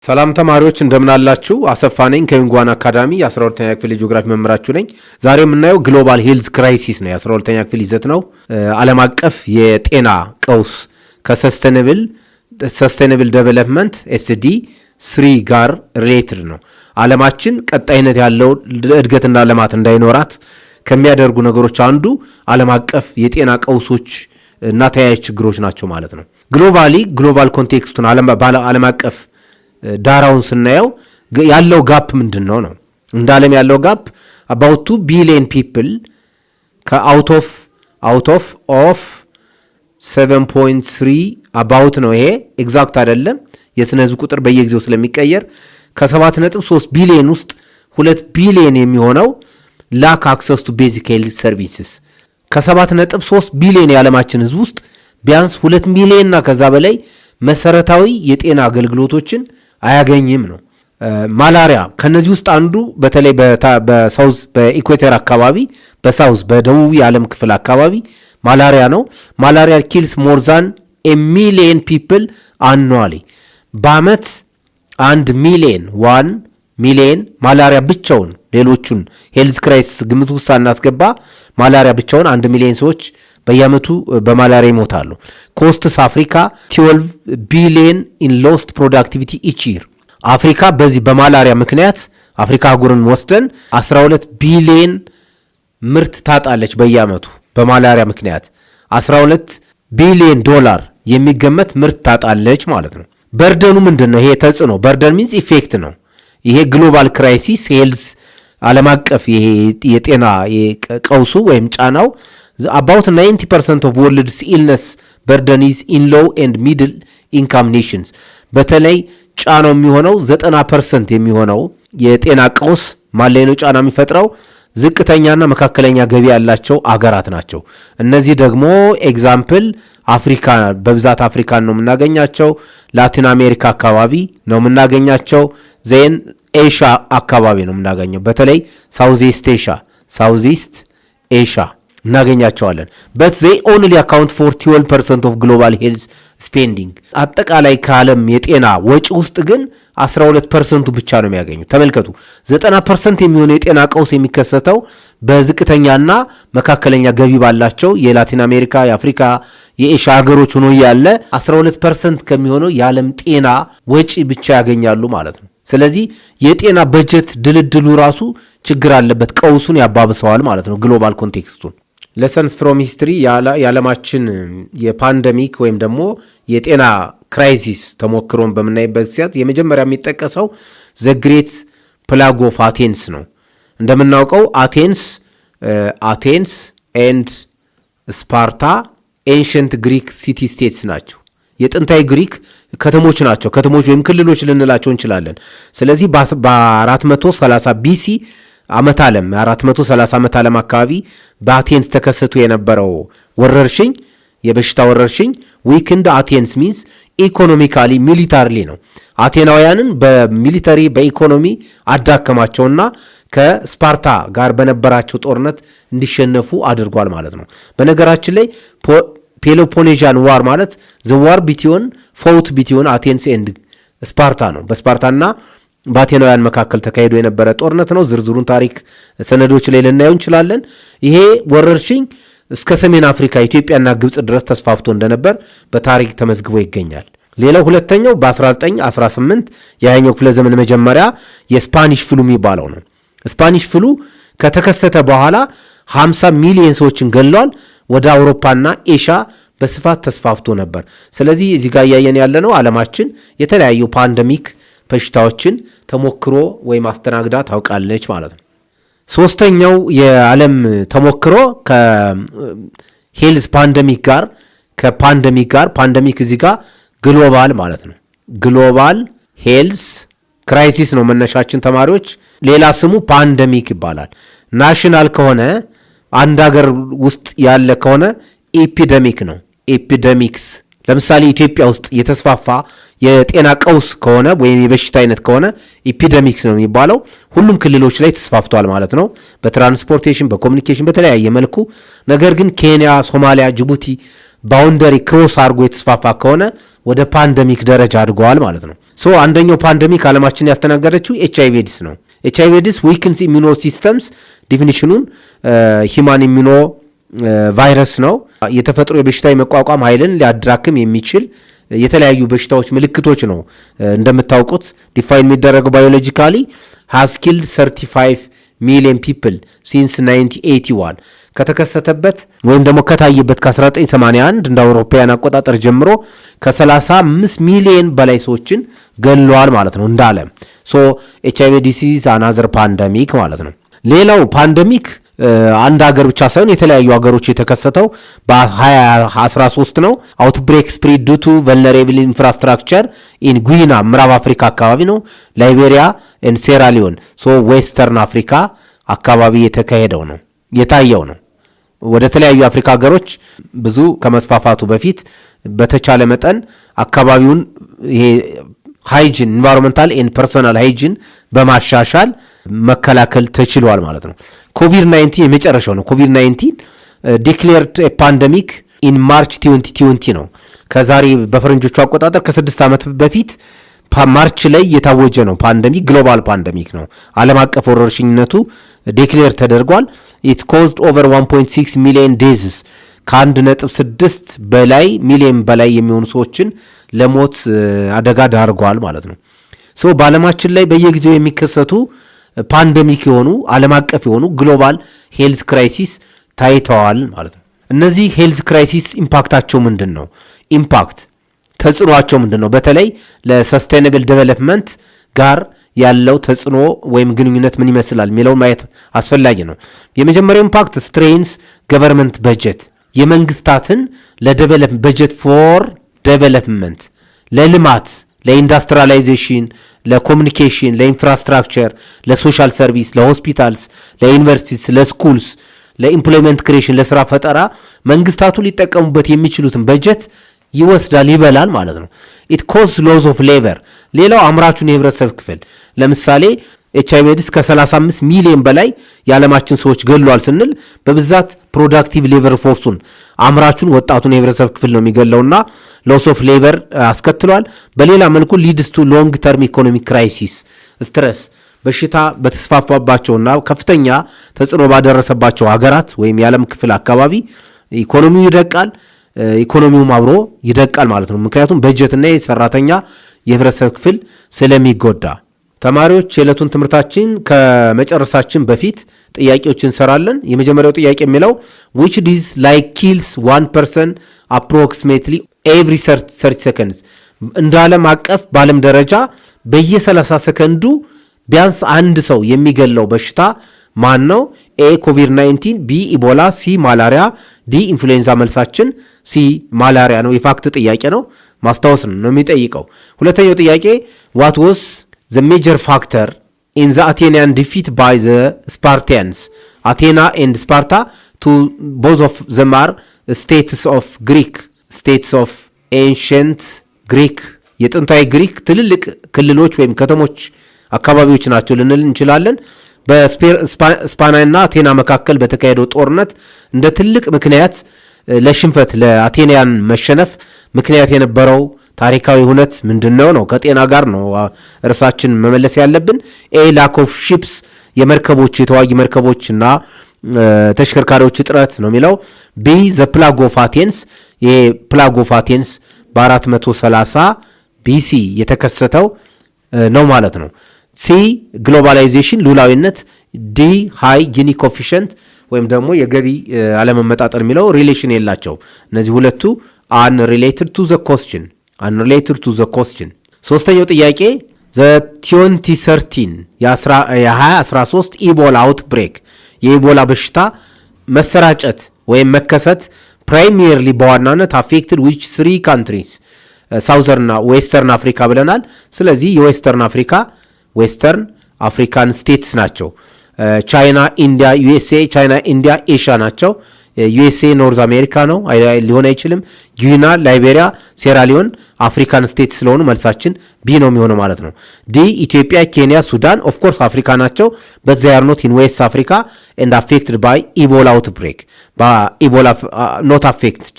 ሰላም ተማሪዎች እንደምን አላችሁ? አሰፋ ነኝ ከዩንጓን አካዳሚ የ12ኛ ክፍል ጂኦግራፊ መምህራችሁ ነኝ። ዛሬ የምናየው ግሎባል ሄልዝ ክራይሲስ ነው። የ12ኛ ክፍል ይዘት ነው። ዓለም አቀፍ የጤና ቀውስ ከሰስቴኔብል ዴቨሎፕመንት ኤስዲ 3 ጋር ሪሌትድ ነው። ዓለማችን ቀጣይነት ያለው እድገትና ልማት እንዳይኖራት ከሚያደርጉ ነገሮች አንዱ ዓለም አቀፍ የጤና ቀውሶች እና ተያያዥ ችግሮች ናቸው ማለት ነው። ግሎባል ኮንቴክስቱን ዓለም አቀፍ ዳራውን ስናየው ያለው ጋፕ ምንድነው ነው? እንደ ዓለም ያለው ጋፕ about 2 billion people ከአውት ኦፍ 7.3 about ነው። ይሄ ኤግዛክት አይደለም፣ የስነ ህዝብ ቁጥር በየጊዜው ስለሚቀየር ከ7.3 ቢሊዮን ውስጥ 2 ቢሊዮን የሚሆነው ላክ አክሰስ ቱ ቤዚክ ሄልዝ ሰርቪስስ። ከ7.3 ቢሊዮን የዓለማችን ህዝብ ውስጥ ቢያንስ 2 ሚሊዮንና ከዛ በላይ መሰረታዊ የጤና አገልግሎቶችን አያገኝም ነው። ማላሪያ ከነዚህ ውስጥ አንዱ በተለይ በሳውዝ በኢኩዌተር አካባቢ በደቡብ የዓለም ክፍል አካባቢ ማላሪያ ነው። ማላሪያ ኪልስ ሞር ዛን a million people annually። በአመት 1 ሚሊዮን ማላሪያ ብቻውን፣ ሌሎቹን ሄልዝ ክራይሲስ ግምት ውስጥ ሳናስገባ ማላሪያ ብቻውን 1 ሚሊዮን ሰዎች በየአመቱ በማላሪያ ይሞታሉ። ኮስትስ አፍሪካ 12 ቢሊዮን ኢን ሎስት ፕሮዳክቲቪቲ ኢች ይር። አፍሪካ በዚህ በማላሪያ ምክንያት አፍሪካ አህጉርን ወስደን 12 ቢሊዮን ምርት ታጣለች በየአመቱ በማላሪያ ምክንያት 12 ቢሊዮን ዶላር የሚገመት ምርት ታጣለች ማለት ነው። በርደኑ ምንድነው? ይሄ ተጽዕኖ በርደን ሚንስ ኢፌክት ነው። ይሄ ግሎባል ክራይሲስ ሄልዝ ዓለም አቀፍ ይሄ የጤና ቀውሱ ወይም ጫናው about 90% of world's illness burden is in low and middle income nations። በተለይ ጫናው የሚሆነው 90% የሚሆነው የጤና ቀውስ ማለይ ነው ጫና የሚፈጥረው ዝቅተኛና መካከለኛ ገቢ ያላቸው አገራት ናቸው። እነዚህ ደግሞ ኤግዛምፕል አፍሪካ፣ በብዛት አፍሪካን ነው የምናገኛቸው። ላቲን አሜሪካ አካባቢ ነው የምናገኛቸው። ዜን ኤሽያ አካባቢ ነው የምናገኘው። በተለይ ሳውዝ ኢስት ኤሽያ እናገኛቸዋለን። but they only account for 12% of global health spending። አጠቃላይ ከዓለም የጤና ወጪ ውስጥ ግን 12% ብቻ ነው የሚያገኙ። ተመልከቱ፣ 90% የሚሆነው የጤና ቀውስ የሚከሰተው በዝቅተኛና መካከለኛ ገቢ ባላቸው የላቲን አሜሪካ፣ የአፍሪካ፣ የኤሽያ ሀገሮች ሆኖ ያለ 12% ከሚሆነው የዓለም ጤና ወጪ ብቻ ያገኛሉ ማለት ነው። ስለዚህ የጤና በጀት ድልድሉ ራሱ ችግር አለበት፣ ቀውሱን ያባብሰዋል ማለት ነው። ግሎባል ኮንቴክስቱን ሌሰንስ ፍሮም ሂስትሪ የዓለማችን የፓንደሚክ ወይም ደግሞ የጤና ክራይሲስ ተሞክሮን በምናይበት ሰዓት የመጀመሪያ የሚጠቀሰው ዘ ግሬት ፕላግ ኦፍ አቴንስ ነው። እንደምናውቀው አቴንስ ኤንድ ስፓርታ ኤንሸንት ግሪክ ሲቲ ስቴትስ ናቸው። የጥንታዊ ግሪክ ከተሞች ናቸው። ከተሞች ወይም ክልሎች ልንላቸው እንችላለን። ስለዚህ በ430 ቢሲ ዓመት ዓለም 430 ዓመት ዓለም አካባቢ በአቴንስ ተከሰቱ የነበረው ወረርሽኝ የበሽታ ወረርሽኝ ዊክንድ አቴንስ ሚንስ ኢኮኖሚካሊ ሚሊታሪሊ ነው። አቴናውያንን በሚሊታሪ በኢኮኖሚ አዳከማቸውና ከስፓርታ ጋር በነበራቸው ጦርነት እንዲሸነፉ አድርጓል ማለት ነው። በነገራችን ላይ ፔሎፖኔዥያን ዋር ማለት ዘ ዋር ቢትዊን አቴንስ ኤንድ ስፓርታ ነው። በስፓርታና በአቴናውያን መካከል ተካሂዶ የነበረ ጦርነት ነው። ዝርዝሩን ታሪክ ሰነዶች ላይ ልናየው እንችላለን። ይሄ ወረርሽኝ እስከ ሰሜን አፍሪካ ኢትዮጵያና ግብጽ ድረስ ተስፋፍቶ እንደነበር በታሪክ ተመዝግቦ ይገኛል። ሌላው ሁለተኛው በ1918 የሃያኛው ክፍለ ዘመን መጀመሪያ የስፓኒሽ ፍሉ የሚባለው ነው። ስፓኒሽ ፍሉ ከተከሰተ በኋላ 50 ሚሊዮን ሰዎችን ገለዋል። ወደ አውሮፓና ኤሽያ በስፋት ተስፋፍቶ ነበር። ስለዚህ እዚህ ጋር እያየን ያለነው ዓለማችን የተለያዩ ፓንደሚክ በሽታዎችን ተሞክሮ ወይም አስተናግዳ ታውቃለች ማለት ነው። ሶስተኛው የዓለም ተሞክሮ ከሄልዝ ፓንደሚክ ጋር ፓንደሚክ እዚህ ጋር ግሎባል ማለት ነው። ግሎባል ሄልዝ ክራይሲስ ነው መነሻችን ተማሪዎች። ሌላ ስሙ ፓንደሚክ ይባላል። ናሽናል ከሆነ አንድ ሀገር ውስጥ ያለ ከሆነ ኤፒደሚክ ነው። ኤፒደሚክስ ለምሳሌ ኢትዮጵያ ውስጥ የተስፋፋ የጤና ቀውስ ከሆነ ወይም የበሽታ አይነት ከሆነ ኤፒደሚክስ ነው የሚባለው። ሁሉም ክልሎች ላይ ተስፋፍቷል ማለት ነው፣ በትራንስፖርቴሽን፣ በኮሚኒኬሽን፣ በተለያየ መልኩ። ነገር ግን ኬንያ፣ ሶማሊያ፣ ጅቡቲ ባውንደሪ ክሮስ አድርጎ የተስፋፋ ከሆነ ወደ ፓንደሚክ ደረጃ አድገዋል ማለት ነው። አንደኛው ፓንደሚክ ዓለማችን ያስተናገደችው HIV ኤድስ ነው። HIV ኤድስ ዊክንስ ኢሚኖ ሲስተምስ ዲፊኒሽኑን ሂማን ኢሚኖ ቫይረስ ነው። የተፈጥሮ የበሽታ የመቋቋም ኃይልን ሊያዳክም የሚችል የተለያዩ በሽታዎች ምልክቶች ነው። እንደምታውቁት ዲፋይን የሚደረገው ባዮሎጂካሊ ሃዝ ኪልድ 35 ሚሊዮን ፒፕል ሲንስ 1981 ከተከሰተበት ወይም ደግሞ ከታየበት ከ1981 እንደ አውሮፓውያን አቆጣጠር ጀምሮ ከ35 ሚሊዮን በላይ ሰዎችን ገለዋል ማለት ነው እንደ ዓለም። HIV ዲሲዝ አናዘር ፓንደሚክ ማለት ነው። ሌላው ፓንደሚክ አንድ ሀገር ብቻ ሳይሆን የተለያዩ ሀገሮች የተከሰተው በ2013 ነው። አውትብሬክ ስፕሪድ ዱ ቱ ቨልነሬብል ኢንፍራስትራክቸር ኢን ጉይና ምዕራብ አፍሪካ አካባቢ ነው። ላይቤሪያ ኤንድ ሴራሊዮን ዌስተርን አፍሪካ አካባቢ የተካሄደው ነው የታየው ነው። ወደ ተለያዩ የአፍሪካ ሀገሮች ብዙ ከመስፋፋቱ በፊት በተቻለ መጠን አካባቢውን ይሄ ሃይጂን ኢንቫይሮንመንታል ኤንድ ፐርሰናል ሃይጂን በማሻሻል መከላከል ተችሏል ማለት ነው። ኮቪድ-19 የመጨረሻው ነው። ኮቪድ-19 ዲክሌርድ ፓንደሚክ ኢን ማርች 2020 ነው። ከዛሬ በፈረንጆቹ አቆጣጠር ከ6 ዓመት በፊት ማርች ላይ የታወጀ ነው። ፓንደሚክ ግሎባል ፓንደሚክ ነው። ዓለም አቀፍ ወረርሽኝነቱ ዲክሌር ተደርጓል። ኢት ኮዝድ ኦቨር 1.6 ሚሊዮን ዴዝስ ከ1.6 በላይ ሚሊዮን በላይ የሚሆኑ ሰዎችን ለሞት አደጋ ዳርጓል ማለት ነው። በዓለማችን ላይ በየጊዜው የሚከሰቱ ፓንደሚክ የሆኑ ዓለም አቀፍ የሆኑ ግሎባል ሄልዝ ክራይሲስ ታይተዋል ማለት ነው። እነዚህ ሄልዝ ክራይሲስ ኢምፓክታቸው ምንድን ነው? ተጽዕኖቸው ምንድን ነው? በተለይ ለሰስቴናብል ዴቨሎፕመንት ጋር ያለው ተጽዕኖ ወይም ግንኙነት ምን ይመስላል የሚለውን ማየት አስፈላጊ ነው። የመጀመሪያው ኢምፓክት ስትሬንስ ገቨርንመንት በጀት፣ የመንግስታትን በጀት ፎር ዴቨሎፕመንት፣ ለልማት፣ ለኢንዱስትሪያላይዜሽን፣ ለኮሚኒኬሽን፣ ለኢንፍራስትራክቸር፣ ለሶሻል ሰርቪስ፣ ለሆስፒታልስ፣ ለዩኒቨርሲቲስ፣ ለስኩልስ፣ ለኢምፕሎይመንት ክሬሽን፣ ለስራ ፈጠራ መንግስታቱ ሊጠቀሙበት የሚችሉትን በጀት ይወስዳል፣ ይበላል ማለት ነው። ኢት ኮዝ ሎዝ ኦፍ ሌበር። ሌላው አምራቹን የህብረተሰብ ክፍል ለምሳሌ HIV ኤድስ ከ35 ሚሊዮን በላይ የዓለማችን ሰዎች ገሏል ስንል በብዛት ፕሮዳክቲቭ ሌበር ፎርሱን አምራቹን ወጣቱን የህብረተሰብ ክፍል ነው የሚገለውና ሎስ ኦፍ ሌበር አስከትሏል። በሌላ መልኩ ሊድስ ቱ ሎንግ ተርም ኢኮኖሚክ ክራይሲስ ስትረስ በሽታ በተስፋፋባቸውና ከፍተኛ ተጽዕኖ ባደረሰባቸው ሀገራት ወይም የዓለም ክፍል አካባቢ ኢኮኖሚው ይደቃል፣ ኢኮኖሚውም አብሮ ይደቃል ማለት ነው። ምክንያቱም በጀትና የሰራተኛ የህብረተሰብ ክፍል ስለሚጎዳ። ተማሪዎች የዕለቱን ትምህርታችን ከመጨረሳችን በፊት ጥያቄዎች እንሰራለን። የመጀመሪያው ጥያቄ የሚለው which disease like kills 1% approximately every 30 seconds እንደ ዓለም አቀፍ በዓለም ደረጃ በየ30 ሰከንዱ ቢያንስ አንድ ሰው የሚገለው በሽታ ማን ነው? ኤ ኮቪድ-19፣ ቢ ኢቦላ፣ ሲ ማላሪያ፣ ዲ ኢንፍሉዌንዛ። መልሳችን ሲ ማላሪያ ነው። የፋክት ጥያቄ ነው፣ ማስታወስ ነው የሚጠይቀው። ሁለተኛው ጥያቄ what was the major factor in the Athenian defeat by the Spartans? Athena and Sparta, to both of them are states of ancient Greek. የጥንታዊ ግሪክ ትልልቅ ክልሎች ወይም ከተሞች አካባቢዎች ናቸው ልንል እንችላለን። በስፓናና አቴና መካከል በተካሄደው ጦርነት እንደ ትልቅ ምክንያት ለሽንፈት ለአቴኒያን መሸነፍ ምክንያት የነበረው ታሪካዊ ሁነት ምንድነው ነው? ከጤና ጋር ነው እርሳችን መመለስ ያለብን። ኤ ላክ ኦፍ ሺፕስ የመርከቦች የተዋጊ መርከቦችና ተሽከርካሪዎች እጥረት ነው የሚለው። ቢ ዘ ፕላግ ኦፍ አቴንስ የፕላግ ኦፍ አቴንስ በ430 ቢሲ የተከሰተው ነው ማለት ነው። ሲ ግሎባላይዜሽን ሉላዊነት። ዲ ሃይ ጂኒ ኮፊሽንት ወይም ደግሞ የገቢ አለመመጣጠን የሚለው ሪሌሽን የላቸው። እነዚህ ሁለቱ unrelated to the question። ሶስተኛው ጥያቄ the 2013 የ2013 ኢቦላ አውትብሬክ የኢቦላ በሽታ መሰራጨት ወይም መከሰት ፕራይሜርሊ በዋናነት affected which 3 countries? ሳውዘርንና ዌስተርን አፍሪካ ብለናል። ስለዚህ የዌስተርን አፍሪካን ስቴትስ ናቸው። ቻይና፣ ኢንዲያ፣ ዩኤስኤ። ቻይና፣ ኢንዲያ ኤሽያ ናቸው። ዩኤስኤ ኖርዝ አሜሪካ ነው፣ ሊሆን አይችልም። ጊና፣ ላይቤሪያ፣ ሴራሊዮን አፍሪካን ስቴትስ ስለሆኑ መልሳችን ቢ ነው የሚሆነው ማለት ነው። ዲ ኢትዮጵያ፣ ኬንያ፣ ሱዳን ኦፍኮርስ አፍሪካ ናቸው። በት ዜይ አር ኖት ኢን ዌስት አፍሪካ ኤንድ አፌክትድ ባይ ኢቦላ አውትብሬክ በኢቦላ ኖት አፌክትድ።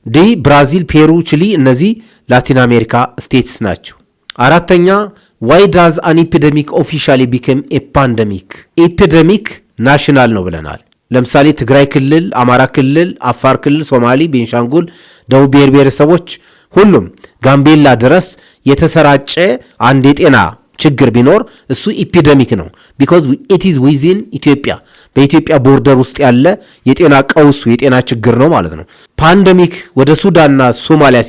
ዲ ብራዚል፣ ፔሩ፣ ቺሊ እነዚህ ላቲን አሜሪካ ስቴትስ ናቸው። አራተኛ ዋይ ዳዝ አን ኤፒደሚክ ኦፊሻሊ ቢከም ኤ ፓንደሚክ? ኤፒደሚክ ናሽናል ነው ብለናል። ለምሳሌ ትግራይ ክልል፣ አማራ ክልል፣ አፋር ክልል፣ ሶማሊ፣ ቤንሻንጉል፣ ደቡብ ብሔር ብሔረሰቦች፣ ሁሉም ጋምቤላ ድረስ የተሰራጨ አንድ የጤና ችግር ቢኖር እሱ ኢፒደሚክ ነው። ቢኮዝ ኢት ኢዝ ዊዚን ኢትዮጵያ፣ በኢትዮጵያ ቦርደር ውስጥ ያለ የጤና ቀውሱ የጤና ችግር ነው ማለት ነው። ፓንደሚክ ወደ ሱዳንና ሶማሊያ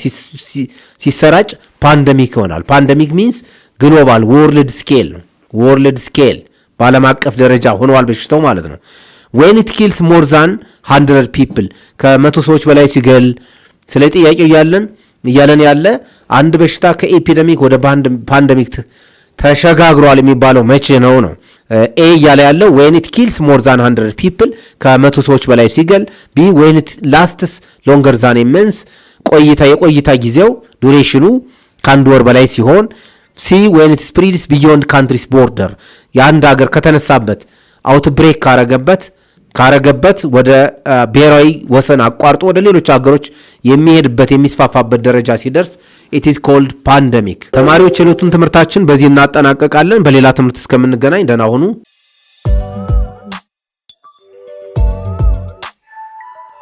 ሲሰራጭ ፓንደሚክ ይሆናል። ፓንደሚክ ሚንስ ግሎባል ወርልድ ስኬል ነው። ወርልድ ስኬል በዓለም አቀፍ ደረጃ ሆነዋል በሽታው ማለት ነው። ዌን ኢት ኪልስ ሞር ዛን 100 ፒፕል፣ ከ100 ሰዎች በላይ ሲገል። ስለ ጥያቄው እያለን ያለ አንድ በሽታ ከኤፒደሚክ ወደ ፓንደሚክ ተሸጋግሯል የሚባለው መቼ ነው? ኤ እያለ ያለው ዌን ኢት ኪልስ ሞር ዛን 100 ፒፕል፣ ከ100 ሰዎች በላይ ሲገል። ቢ ዌን ኢት ላስትስ ሎንገር ዛን መንስ፣ የቆይታ ጊዜው ዱሬሽኑ ከአንድ ወር በላይ ሲሆን። ሲ ዌን ኢት ስፕሪድስ ቢዮንድ ካንትሪስ ቦርደር፣ የአንድ ሀገር ከተነሳበት አውትብሬክ ካረገበት ወደ ብሔራዊ ወሰን አቋርጦ ወደ ሌሎች ሀገሮች የሚስፋፋበት ደረጃ ሲደርስ ኢት ኢዝ ኮልድ ፓንደሚክ። ተማሪዎች የዕለቱን ትምህርታችን በዚህ እናጠናቀቃለን። በሌላ ትምህርት እስከምንገናኝ ደህና ሁኑ።